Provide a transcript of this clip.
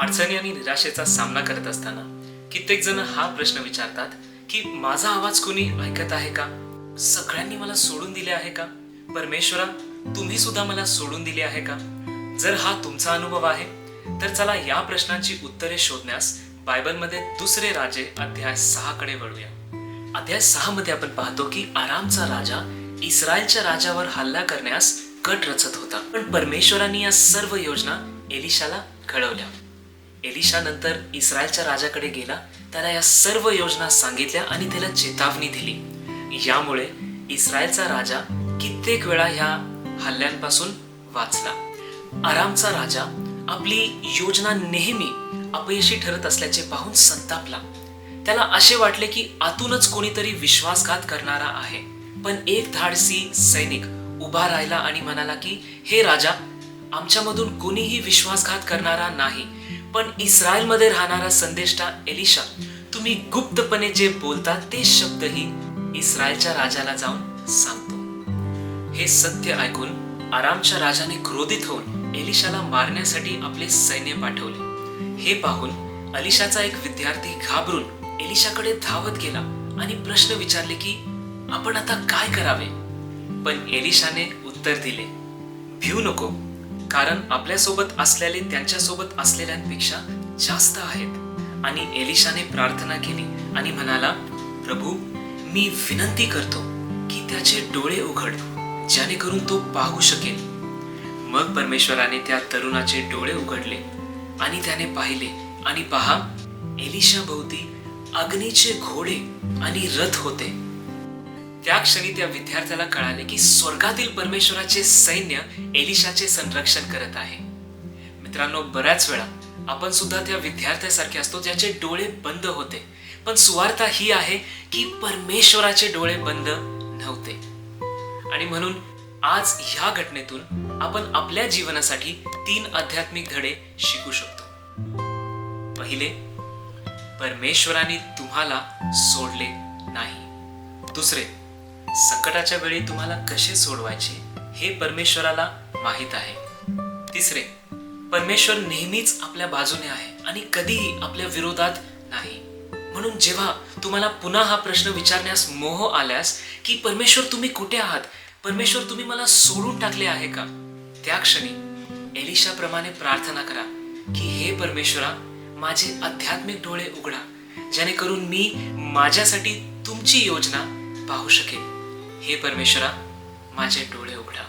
अडचणी आणि निराशेचा सामना करत असताना कित्येक जण हा प्रश्न विचारतात की माझा आवाज कोणी ऐकत आहे का? सगळ्यांनी मला सोडून दिले आहे का? परमेश्वरा, तुम्ही सुद्धा मला सोडून दिले आहे का? जर हा तुमचा अनुभव आहे तर चला या प्रश्नांची उत्तरे शोधण्यास बायबलमध्ये दुसरे राजे अध्याय 6 कडे वळूया. अध्याय 6 मध्ये आपण पाहतो की आरामचा राजा इस्रायलच्या राजावर हल्ला करण्यास कट रचत होता. पण परमेश्वरांनी या सर्व योजना एलिशाला कळवल्या. एलिशा नंतर इस्रायलच्या राजाकडे गेला, त्याला या सर्व योजना सांगितल्या आणि त्याला चेतावणी दिली. यामुळे इस्रायलचा राजा कित्येक वेळा ह्या हल्ल्यांपासून वाचला. आरामचा राजा आपली योजना नेहमी अपयशी ठरत असल्याचे पाहून संतापला. त्याला असे वाटले की आतूनच कोणीतरी विश्वासघात करणारा आहे. पण एक धाडसी सैनिक उभा राहिला आणि म्हणाला की हे राजा, आमच्यामधून कोणीही विश्वासघात करणारा नाही, पण इस्रायलमध्ये राहणारा संदेष्टा एलिशा, तुम्ही गुप्तपणे जे बोलता ते शब्दही इस्रायलच्या राजाला जाऊन सांगतो. हे सत्य ऐकून आरामच्या राजाने क्रोधित होऊन एलिशाला मारण्यासाठी आपले सैन्य पाठवले. हे पाहून एलिशाचा एक विद्यार्थी घाबरून एलिशाकडे धावत गेला आणि प्रश्न विचारले की आपण आता काय करावे? पण एलिशाने उत्तर दिले, भिऊ नको, कारण आपल्यासोबत असलेले त्यांच्यासोबत असलेल्यांपेक्षा जास्त आहेत. आणि एलिशाने प्रार्थना केली आणि म्हणाला, प्रभू, मी विनंती करतो की त्याचे डोळे उघड, जेणेकरून तो पाहू शकेल. मग परमेश्वराने त्या तरुणाचे डोळे उघडले आणि त्याने पाहिले, आणि पहा, एलिशा भोवती अग्नीचे घोडे आणि रथ होते. त्या क्षणी त्या विद्यार्थ्याला कळाले की स्वर्गातील परमेश्वराचे सैन्य एलिशाचे संरक्षण करत आहे. मित्रांनो, बऱ्याच वेळा आपण सुद्धा त्या विद्यार्थ्यासारखे असतो ज्याचे डोळे बंद होते, पण सुवार्ता ही आहे की परमेश्वराचे डोळे बंद नव्हते. आणि म्हणून आज ह्या घटनेतून आपण आपल्या जीवनासाठी 3 आध्यात्मिक धडे शिकू शकतो. पहिले, परमेश्वराने तुम्हाला सोडले नाही. दुसरे, संकटाच्या वेळी तुम्हाला कसे सोडवायचे हे परमेश्वराला माहित आहे. तिसरे, परमेश्वर नेहमीच आपल्या बाजूने आहे आणि कधीही आपल्या विरोधात नाही. म्हणून जेव्हा तुम्हाला पुन्हा हा प्रश्न विचारण्यास मोह आल्यास की परमेश्वर तुम्ही कुठे आहात, परमेश्वर तुम्ही मला सोडून टाकले आहे का, त्या क्षणी एलिशाप्रमाणे प्रार्थना करा की हे परमेश्वरा, माझे आध्यात्मिक डोळे उघडा, जेणेकरून मी माझ्यासाठी तुमची योजना पाहू शकेन. हे परमेश्वरा, माझे डोळे उघडा.